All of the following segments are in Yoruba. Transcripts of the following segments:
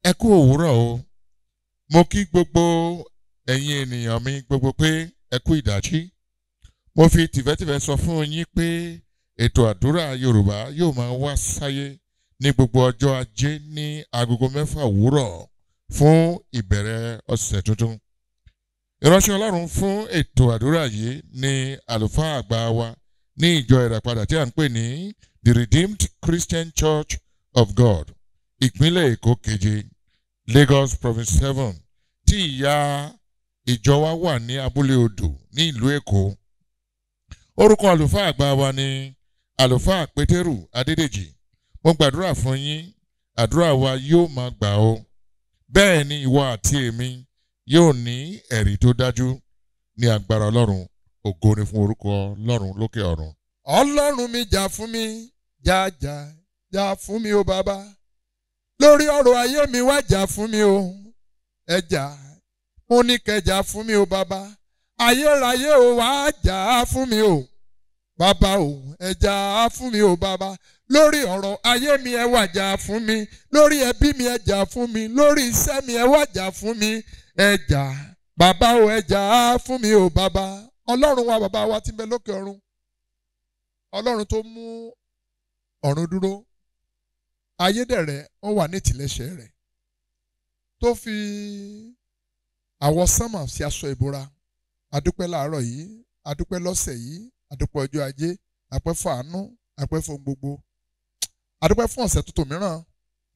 Ẹ kú òwúrọ̀ o. Mo kí gbogbo ẹ̀yin ènìyàn mi gbogbo pé ẹ kú ìdájí. Mo fi tìfẹ́tìfẹ́ sọ fún yín pé ètò àdúrà Yorùbá yóò máa wá sáyé ní gbogbo ọjọ́ Ajé ní agogo 6 òwúrọ̀ fún ìbẹ̀rẹ̀ ọ̀sẹ̀ tuntun. Ìránṣẹ́ Ọlọ́run fún ètò àdúrà yìí ni àlùfáà àgbà wa ní ìjọ ìràpadà tí a ń pè ní The Redeemed Christian Church of God, ìpínlẹ̀ Èkó keje, Lagos Province 7, tí ìyá ìjọ wa wà ní Abúlé Odò ní ìlú Èkó. Orúkọ àlùfáà àgbà wa ni àlùfáà Pétérù Adédèjì. Mo gbàdúrà fún yín, àdúrà wa yóò máa gbà o. Bẹ́ẹ̀ ni ìwọ àti èmi yóò ní ẹ̀rí tó dájú ní agbára Ọlọ́run. Ògo ni fún orúkọ Ọlọ́run lókè ọ̀run. Ọlọ́run mi jà fún mi, jà fún mi o bàbá. Lórí ọ̀rọ̀ ayé mi wá jà fún mi o. Ẹ jà, mo ní kẹ́ jà fún mi o bàbá. Ayérayé o wá jà fún mi o. Bàbá o, ẹ jà fún mi o bàbá. Lórí ọ̀rọ̀ ayé mi ẹ wá jà fún mi. Lórí ẹbí mi ẹ jà fún mi. Lórí iṣẹ́ mi ẹ wá jà fún mi. Ẹ jà, bàbá o ẹ jà fún mi o bàbá. Ọlọ́run wa bàbá wa tí ń bẹ lókè ọ̀run. Ọlọ́run tó mú ọ̀run dúró. Ayédèrè ó wà ní ìtìlẹ́sẹ̀ rẹ̀. Tó fi àwọ̀ sánmà sí aṣọ ìbora. Adúpẹ́ láàárọ̀ yìí, adúpẹ́ lọ́sẹ̀ yìí, adúpẹ́ ọjọ́ Ajé, adúpẹ́ fún àánú, adúpẹ́ fún gbogbo. Adúpẹ́ fún ọ̀sẹ̀ tuntun mìíràn,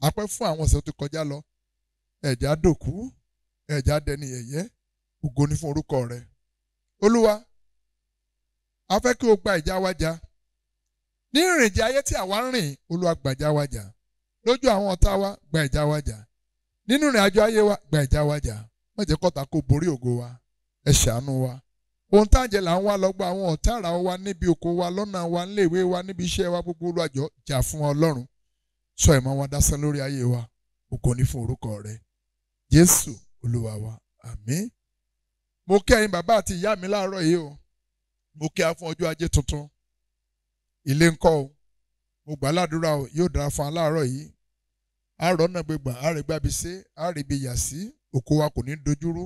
adúpẹ́ fún àwọn ọ̀sẹ̀ tó kọjá lọ. Ẹ̀já dòkú, ẹ̀já dẹni yẹ̀yẹ́, ògo ni fún orúkọ rẹ̀. Olúwa, a fẹ́ kí o gba ìjà wa jà. Ní ìrìnjẹ ayé tí àwa ń rìn, Olúwa gba ìjà wa jà. Lójú àwọn ọ̀tá wa, gba ìjà wa jà. Nínú ìrìn àjò ayé wa, gba ìjà wa jà. Má jẹ́ kọ́ta kó borí ògo wa. Ẹ ṣàánú wa. Ohun tá à ń jẹ là ń wá lọ́gbà àwọn ọ̀tá ara wa níbi oko wa, lọ́nà wa, níléèwé wa, níbi iṣẹ́ wa, gbogbo Olúwa jọ̀ọ́ jà fún Ọlọ́run. Sọ ìmọ̀ wa dásán lórí ayé wa. Ògo ni fún orúkọ rẹ̀. Jésù Olúwa wa. Àmín. Mo kí ẹ̀yin bàbá àti ìyá mi láàárọ̀ yìí o. Mo kí a fún ọjọ́ Ajé tuntun. Ilé ńkọ́ o. Mo gbà ládùúrà o, yóò dára fún aláàárọ̀ yìí. Àárọ̀ náà gbégbà, àrègbàbí sí, àrèbí yà sí, òkú wa kò ní dojúrú.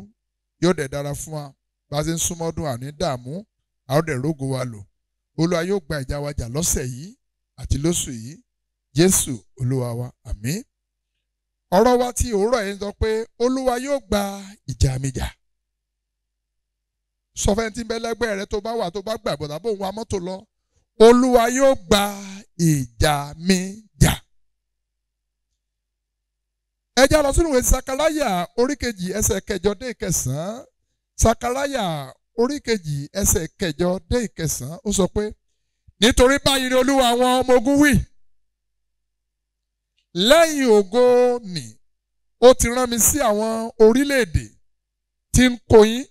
Yóò dẹ̀ dára fún wa. Bá a ṣe ń súnmọ́ ọdún àní dààmú, a ó dẹ̀ rógo wa lò. Olúwa yóò gba ìjà wa jà lọ́sẹ̀ yìí àti lóṣù yìí. Jésù Olúwa wa. Àmín. Ọ̀rọ̀ wa tí òwúrọ̀ yìí ń sọ pé Olúwa yóò gba ìjà mi jà. Sọ fẹ́ tí ń bẹ lẹ́gbẹ̀ẹ́ rẹ tó bá wà tó bá gbàgbọ́ tàbí òun wa mọ́tò lọ. Olúwa yóò gba ìjà mi jà. Ẹ já lọ sínú ìwé Sakaraya oríkejì ẹsẹ̀ kẹjọ dé ìkẹsàn-án. Sakaraya oríkejì ẹsẹ̀ kẹjọ dé ìkẹsàn-án. Ó sọ pé nítorí báyìí ni Olúwa àwọn ọmọ ogun wí. Lẹ́yìn ògo nì, ó ti rán mi sí àwọn orílẹ̀-èdè tí ń kó yín.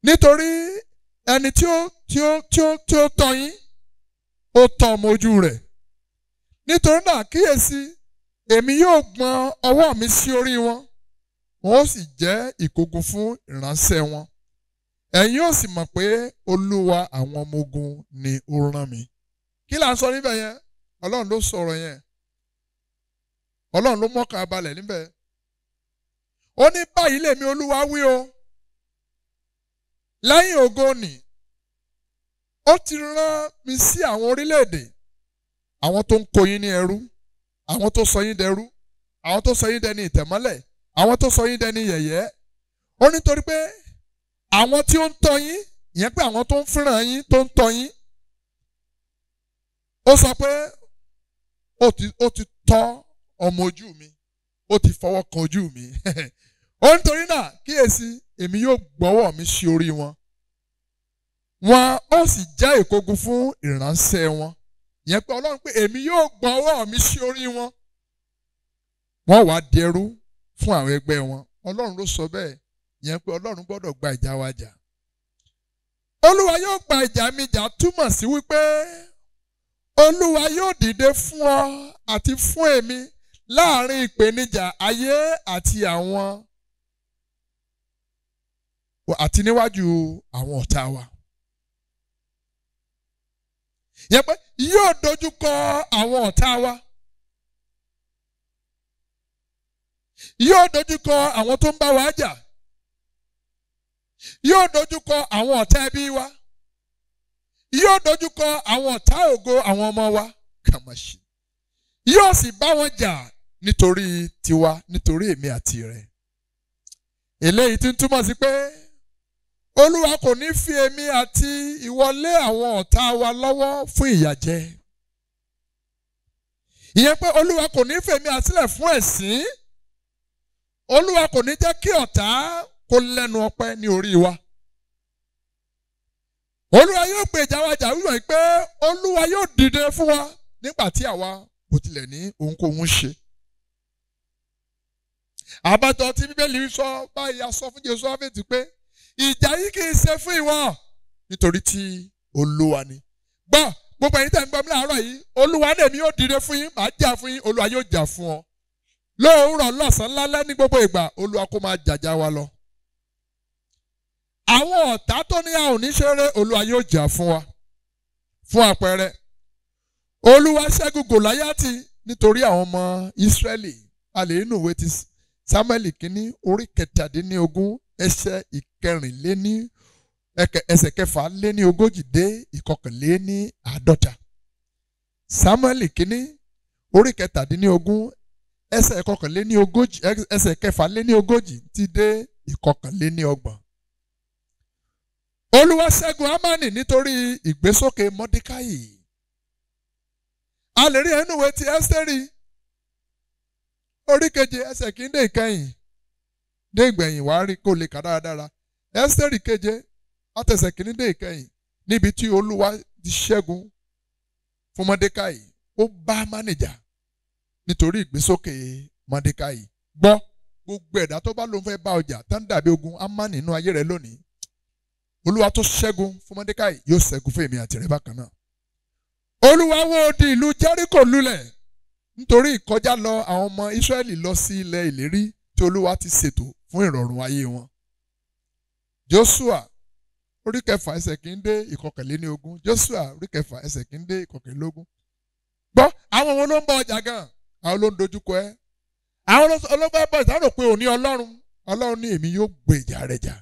Nítorí ẹni tí ó tọ́ yín, ó tọ́ ọmọ ojú rẹ̀. Nítorí náà kíyèsí, èmi yóò gbọ́n ọwọ́ mi sí orí wọn, wọn ó sì jẹ́ ìkógun fún ìránṣẹ́ wọn. Ẹ̀yin yóò sì mọ̀ pé Olúwa àwọn ọmọ ogun ni ó rán mi. Kí là ń sọ níbẹ̀ yẹn? Ọlọ́run ló sọ̀rọ̀ yẹn. Ọlọ́run ló mọ́kàn balẹ̀ níbẹ̀. Ó ní báyìí lèmi Olúwa wí o. Lẹ́yìn ògo nì, ó ti rán mi sí àwọn orílẹ̀-èdè, àwọn tó ń kó yín ní ẹrú, àwọn tó sọ yín dẹrú, àwọn tó sọ yín dẹni ìtẹ̀mọ́lẹ̀, àwọn tó sọ yín dẹni yẹ̀yẹ́. Ó nítorí pé àwọn tí ó ń tọ́ yín, ìyẹn pé àwọn tó ń fẹ́ràn yín, tó ń tọ́ yín, ó sọ pé ó ti tọ́ ọmọ ojú mi, ó ti fọwọ́ kan ojú mi. Ó nítorí náà kíyèsí, èmi yóò gbọ́wọ́ mi sí orí wọn. Wọn ó sì jẹ́ ìkógun fún ìránṣẹ́ wọn. Ìyẹn pé Ọlọ́run pé èmi yóò gbọ́wọ́ mi sí orí wọn. Wọ́n wá dẹrú fún àwọn ẹgbẹ́ wọn. Ọlọ́run ló sọ bẹ́ẹ̀. Ìyẹn pé Ọlọ́run gbọ́dọ̀ gba ìjà wa jà. Olúwa yóò gba ìjà mi jà túmọ̀ sí wípé Olúwa yóò dìde fún ọ àti fún èmi láàrin ìpèníjà ayé àti níwájú àwọn ọ̀tá wa. Yẹ pé yóò dojú kọ àwọn ọ̀tá wa. Yóò dojúkọ àwọn tó ń bá wa jà. Yóò dojúkọ àwọn ọ̀tá ẹbí wa. Yóò dojúkọ àwọn ọ̀tá ògo àwọn ọmọ wa. Kàmáṣí. Yóò sì bá wọn jà nítorí tiwa, nítorí èmi àti rẹ. Eléyìí tí ń túmọ̀ sí pé Olúwa kò ní fi èmi àti ìwọlé àwọn ọ̀tá wa lọ́wọ́ fún ìyàjẹ. Ìyẹn pé Olúwa kò ní fèmí àsílẹ̀ fún ẹ̀sín. Olúwa kò ní jẹ́ kí ọ̀tá kó lẹ́nu ọpẹ́ ní orí wa. Olúwa yóò gbèjà wa jà wíwọ̀n pé Olúwa yóò dìde fún wa nígbà tí àwa kò tilẹ̀ ní ohunkóhun ṣe. Àbájọ tí Bíbélì sọ báyìí a sọ fún Jésù àfẹ́tì pé ìjà yìí kì í ṣe fún ìwọ nítorí tí Olúwa ni. Gbogbo ẹ̀yin tẹ́ ń gbọ́ mi láàárọ̀ yìí, Olúwa lèmi yóò dìde fún yín, màá jà fún yín, Olúwa yóò jà fún ọ. Lóòrọ̀ lọ́sàn-án lálẹ́ ní gbogbo ìgbà, Olúwa kó máa jàjà wa lọ. Àwọn ọ̀tá tó ní a ò ní ṣeré, Olúwa yóò jà fún wa. Fún àpẹẹrẹ, Olúwa ṣẹ́gun Gòláyátì nítorí àwọn ọmọ Ísírẹ́lì. A lè nínú ìwé ti Sámúẹ́lì kínní orí 17 ẹsẹ̀ 4 dé 51. Sámúẹ́lì kínní orí 17 ẹsẹ̀ 4 ti dé 51. Olúwa ṣẹ́gun Ámánì nítorí ìgbésókè Mọ́dékáì. A lè rí ẹnu ìwé ti Ẹ́sítérì orí 7 ẹsẹ̀ 1 dé 9 dé ìgbẹ̀yìn wàá rí kó lè kà dáradára. Ẹ́sítérì 7 látẹsẹ̀ 1 dé 9 níbi tí Olúwa ti ṣẹ́gun fún Mọ́dékáì. Ó bá Ámánì jà nítorí ìgbésókè Mọ́dékáì. Gbogbo ẹ̀dá tó bá lóun fẹ́ bá ọjà tán dàbí ogun Ámánì nínú ayé rẹ lónìí. Olúwa tó ṣẹ́gun fún Mọ́dékáì yóò ṣẹ́gun fún èmi àti rẹ bákan náà. Olúwa wó odi ìlú Jẹ́ríkò lulẹ̀ nítorí ìkọjá lọ àwọn ọmọ Ísírẹ́lì lọ sí ilẹ̀ ìlérí tí Olúwa ti ṣètò fún ìrọ̀rùn ayé wọn. Jóṣúà orí 9 ẹsẹ̀ 1 dé 21. Jóṣúà orí 9 ẹsẹ̀ 1 dé 21. Àwọn wo ló ń bá ọjà gan? Àwọn ló ń dojúkọ ẹ́. Àwọn olóńgbò bọ̀ ìdárò pé òní Ọlọ́run ní èmi yóò gbèjà rẹ̀ jà.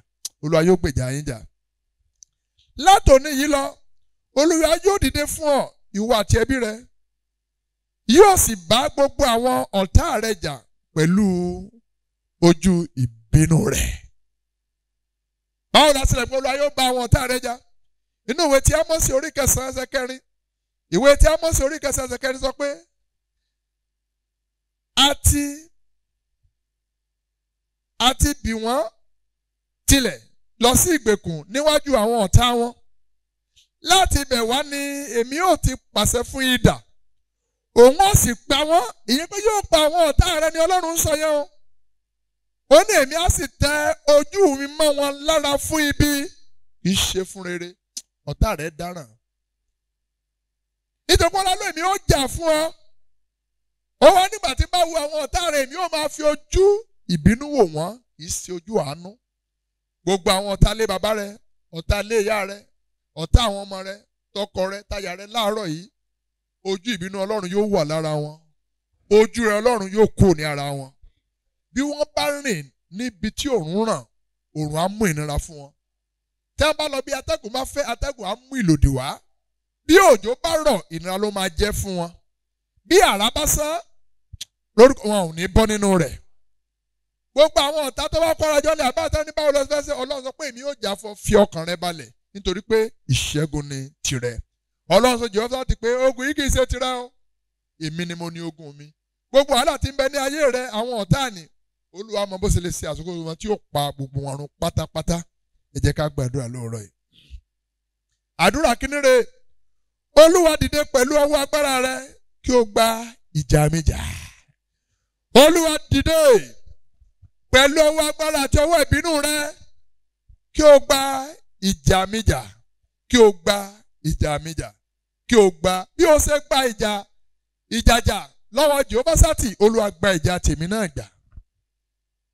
Olúwa yóò gbèjà yín jà. Látòní yìí lọ, Olúwa yóò dìde fún ọ, ìwọ àti ẹbí rẹ. Yóò sì bá gbogbo àwọn ọ̀tá rẹ jà pẹ̀lú ojú ìbínú rẹ̀. Báwo la ṣe lè pé Olúwa yóò bá àwọn ọ̀tá rẹ jà? Inú ìwé tí Ámósì orí 9 ẹsẹ̀ 4. Ìwé tí Ámósì orí 9 ẹsẹ̀ 4 sọ pé àti bì wọ́n tilẹ̀ lọ sí ìgbèkùn níwájú àwọn ọ̀tá wọn. Láti ibẹ̀ wá ni èmi ò ti pàṣẹ fún idà. Òun ó sì pa wọ́n. Ìyẹn pé yóò pa àwọn ọ̀tá rẹ ni Ọlọ́run ń sọ yẹn o. Ó ní èmi á sì tẹ ojú mi mọ́ wọn lára fún ibi, kì í ṣe fún rere. Ọ̀tá rẹ dáràn. Nítorí Ọlọ́run èmi ó jà fún ọ. Ó wá nígbà tí bá wo àwọn ọ̀tá rẹ èmi ó máa fi ojú ìbínú wò wọ́n, kì í ṣe ojú àánú. Gbogbo àwọn ọ̀tá ilé bàbá rẹ, ọ̀tá ilé ìyá rẹ, ọ̀tá àwọn ọmọ rẹ, tọkọ rẹ, táyà rẹ láàárọ̀ yìí, ojú ìbínú Ọlọ́run yóò wà lára wọn. Ojú rẹ Ọlọ́run yóò kó ní ara wọn. Bí wọ́n bá rìn níbi tí òòrùn ràn, òòrùn á mú ìnira fún wọn. Tí wọ́n bá lọ bí atẹ́gùn bá fẹ́, atẹ́gùn á mú ìlòdì wá. Bí òjò bá rọ̀, ìnira ló máa jẹ́ fún wọn. Bí àrá bá sán, lórúkọ wọn ò ní bọ́ nínú rẹ̀. Gbogbo àwọn ọ̀tá tó bá kọ́ra jọ ní àbáta ní báwo lọ sí fẹ́ Ọlọ́run sọ pé èmi yóò jà fún fi ọkàn rẹ balẹ̀ nítorí pé ìṣẹ́gun ni tirẹ̀. Ọlọ́run sọ Jèhófà ti pé ogun yìí kì í ṣe tirẹ̀ o. Èmi ni mo ní ogun mi. Gbogbo wàhálà tí ń bẹ ní ayé rẹ àwọn ọ̀tá ni. Olúwa mọ bó ṣe lè ṣe àsìkò wọn tí yóò pa gbogbo wọn run pátápátá. Ẹ jẹ́ ká gbàdúrà lóòrọ̀ yìí. Àdúrà kíní rè. Olúwa dìde pẹ̀lú ọwọ́ agbára rẹ kí o gba ìjà mi jà. Olúwa dìde pẹ̀lú ọwọ́ agbára àti ọwọ́ ìbínú rẹ kí o gba ìjà mi jà, kí o gba ìjà mi jà, kí o gba bí o ṣe gba ìjà jà lọ́wọ́ Jèhófà sátì, Olúwa gba ìjà tèmi náà jà.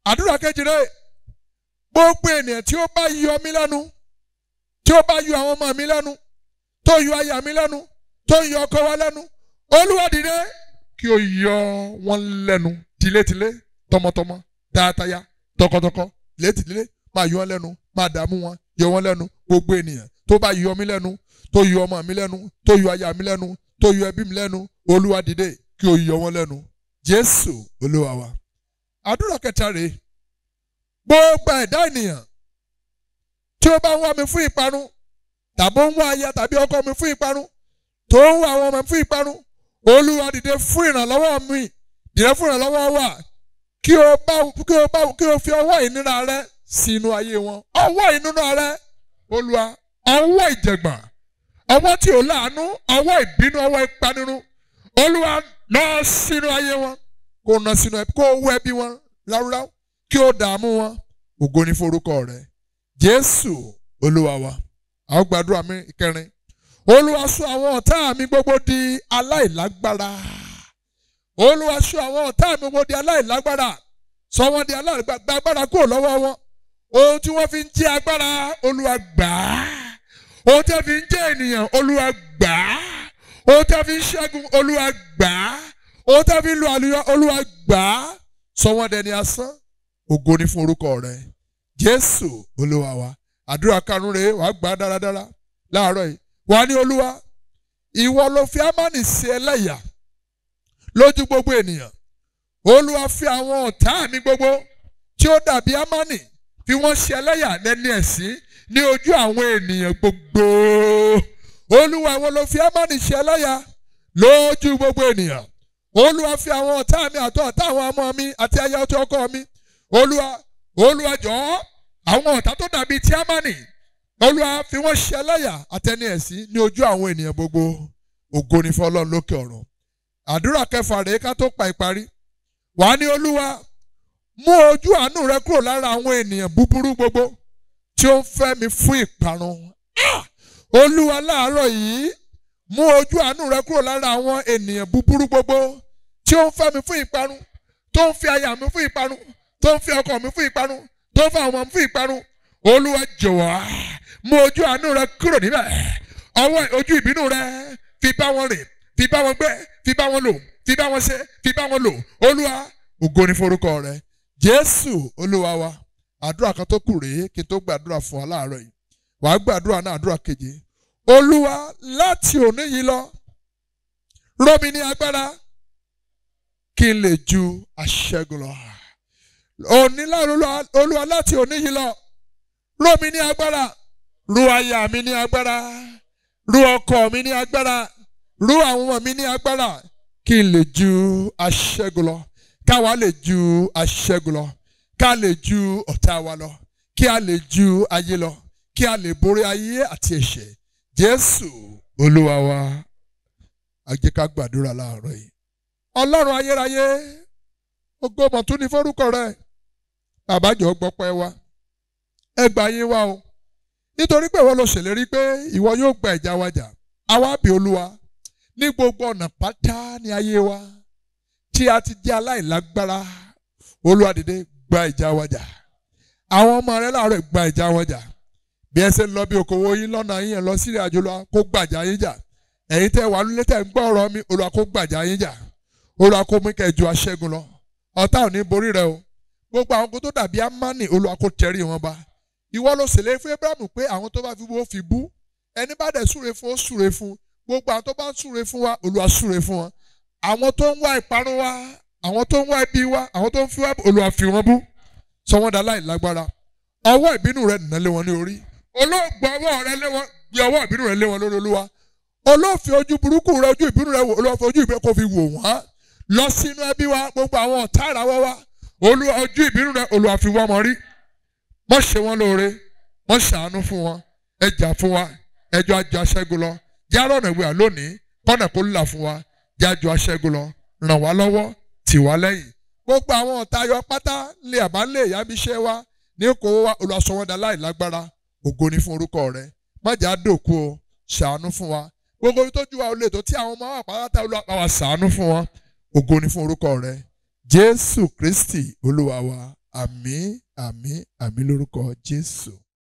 Àdúrà kejì rẹ̀, gbogbo ènìyàn tí ó bá yọ mí lẹ́nu, tí ó bá yọ àwọn ọmọ mi lẹ́nu, tó yọ aya mi lẹ́nu, tó yọ ọkọ wa lẹ́nu, Olúwa dìde kí o yọ wọn lẹ́nu tilétilé, tọmọtọmọ, dáadáa tọkọtọkọ létílé máa yọ wọn lẹ́nu máa dààmú wọn yọ wọn lẹ́nu gbogbo ènìyàn tó bá yọ mí lẹ́nu tó yọ ọmọ mi lẹ́nu tó yọ aya mi lẹ́nu tó yọ ẹbí mi lẹ́nu Olúwa dìde kí o yọ wọn lẹ́nu Jésù Olúwa wa. Àdúrà kẹta rèé gbogbo ẹ̀dá ènìyàn tí ó bá ń wá mi fún ìparun tàbí ó ń wá aya tàbí ọkọ mi fún ìparun tó ń wá àwọn ọmọ mi fún ìparun Olúwa dìde fún ìrànlọ́wọ́ mi dìde fún ìrànlọ́wọ́ wa kí o fi ọwọ́ ìnira rẹ sínú ayé wọn ọwọ́ ìnira rẹ Olúwa ọwọ́ ìjẹ̀gbà ọwọ́ tí ò láàánú ọwọ́ ìbínú ọwọ́ ìpanirun Olúwa náà sínú ayé wọn kó náà sínú ẹbí kó wọ ẹbí wọn ráúráú kí ó dààmú wọn ògo ní forúkọ rẹ Jésù Olúwa wa. Àwọn gbàdúrà mi ìkẹrin Olúwa sọ àwọn ọ̀tá mi gbogbo di aláìlágbára Olúwa sọ àwọn ọ̀tá mi gbogbo di aláìlágbára sọ wọ́n di aláìlágbára kúrò lọ́wọ́ wọn ohun tí wọ́n fi ń jẹ́ agbára Olúwa gbà á ohun tí wọ́n fi ń jẹ́ ènìyàn Olúwa gbà á ohun tí wọ́n fi ń ṣẹ́gun Olúwa gbà á ohun tí wọ́n fi ń lo àlùyọ Olúwa gbà á sọ wọ́n dẹni asán ògo ní fún orúkọ rẹ Jésù Olúwa wa. Àdúrà karùn-ún rèé wàá gbà á dáradára láàárọ̀ yìí wà ní Olúwa ìwọ ló fi Ámánì ṣe ẹlẹ́yà lójú gbogbo ènìyàn Olúwa fi àwọn ọ̀tá mi gbogbo tí ó dàbí Ámánì fi wọ́n ṣe ẹlẹ́yà lẹ́ni ẹ̀sín ní ojú àwọn ènìyàn gbogbo Olúwa ìwọ ló fi Ámánì ṣe ẹlẹ́yà lójú gbogbo ènìyàn Olúwa fi àwọn ọ̀tá mi àti ọ̀tá àwọn ọmọ mi àti aya ọtí ọkọ mi Olúwa jọ̀ọ́ àwọn ọ̀tá tó dàbí ti Ámánì Olúwa fi wọ́n ṣe ẹlẹ́yà àtẹni ẹ̀sín ní ojú àwọn ènìyàn gbogbo ògo ni fún Ọlọ́run lókè ọ̀run. Àdúrà kẹfà rèé ká tó pa ìparí wà ní Olúwa mú ojú àánú rẹ kúrò lára àwọn ènìyàn búburú gbogbo tí ó ń fẹ́ mi fún ìparun Olúwa láàárọ̀ yìí mú ojú àánú rẹ kúrò lára àwọn ènìyàn búburú gbogbo tí ó ń fẹ́ mi fún ìparun tó ń fi aya mi fún ìparun tó ń fi ọkọ mi fún ìparun tó ń fi àwọn ọmọ mi fún ìparun Olúwa jọ̀wọ́ mú ojú àánú rẹ kúrò níbẹ̀ ọwọ́ ojú ìbínú rẹ fi bá wọn rìn fi bá wọn gbé fi bá wọn lò fi bá wọn ṣe fi bá wọn lò Olúwa ògo ni forúkọ rẹ Jésù Olúwa wa. Àdúrà kan tó kù rèé kí n tó gbàdúrà fún wa láàárọ̀ yìí wàá gbàdúrà náà àdúrà keje Olúwa láti òní yìí lọ rọ̀ mí ní agbára kí n lè ju aṣẹ́gun lọ Olúwa láti òní yìí lọ rọ̀ mí ní agbára rọ̀ aya mi ní agbára rọ̀ ọkọ mi ní agbára rọ̀ àwọn ọmọ mi ní agbára kí n lè ju aṣẹ́gun lọ káwa lè ju aṣẹ́gun lọ ká lè ju ọ̀tá wa lọ kí a lè ju ayé lọ kí a lè borí ayé àti ẹ̀ṣẹ̀ Jésù Olúwa wa. A jẹ́ ká gbàdúrà láàárọ̀ yìí Ọlọ́run ayérayé ògo mọ̀tún ní forúkọ rẹ bàbá jọ̀ọ́ gbọ́pẹ́ wa ẹ gbà yín wá o nítorí pé ìwọ ló ṣèlérí pé ìwọ yóò gba ìjà wa jà àwa bẹ̀ Olúwa ní gbogbo ọ̀nà pátá ní ayé wa tí a ti jẹ́ aláìlágbára Olúwa dìde gba ìjà wa jà àwọn ọmọ rẹ láàárọ̀ gba ìjà wa jà bí ẹ ṣe ń lọ bí okòwò yín lọ́nà yín ẹ̀ lọ sí ìrìn àjò lọ kó gbàjà yín jà ẹ̀yin tẹ́ wà nílé tẹ́ ń gbọ́ ọ̀rọ̀ mi Olúwa kó gbàjà yín jà Olúwa kó mú kẹ́ ju aṣẹ́gun lọ ọ̀tá ò ní borí rẹ o gbogbo àwọn tó dàbí Ámánì Olúwa kó tẹrí wọn ba ìwọ ló ṣèlérí fún Ábúráhámù pé àwọn tó bá fi bú ó fi bú ẹni bá dẹ̀ súre fún ó súre fún gbogbo àwọn tó bá ń súre fún wa Olúwa súre fún wọn àwọn tó ń wá ìparun wa àwọn tó ń wá ibi wa àwọn tó ń fi wá Olúwa fi wọn bú sọ wọn dá láì lágbára ọwọ́ ìbínú rẹ nà lé wọn ní orí olóògbé ọwọ́ rẹ lé wọn gbé ọwọ́ ìbínú rẹ lé wọn lórí Olúwa olóòfin ojú burúkú rẹ ojú ìbínú rẹ wò olóòfin ojú ìbínú kò fi wò wọ́n lọ sínú ẹbí wa gbogbo àwọn ọ̀tá ìràwọ̀ wa Olúwa ojú ìbínú rẹ Olúwa fi wọ́n mọ́ rí mọ́ ṣe wọ́n lóore mọ́ ṣàánú fún wọn ẹ jà fún wa ẹjọ́ àjọ aṣẹ́gun lọ járọ̀ ọ̀nà ìwé àlónìí kọ́nà kó là fún wa jájọ aṣẹ́gun lọ ràn wá lọ́wọ́ tì wá lẹ́yìn gbogbo àwọn ọ̀tá ayọ̀ pátá lè àbálẹ̀ ìyábíṣẹ́ wa ní kò wá Olúwa sọ wọ́n dá láì lágbára ògo ni fún orúkọ rẹ má jà dòkú o ṣàánú fún wa gbogbo ibi tó ju wa ò lè tó tí àwọn ọmọ wa pátá Olúwa bá wa ṣàánú fún wọn ògo ni fún orúkọ rẹ Jésù Kristi Olúwa wa àmín àmín àmín lórúkọ Jésù.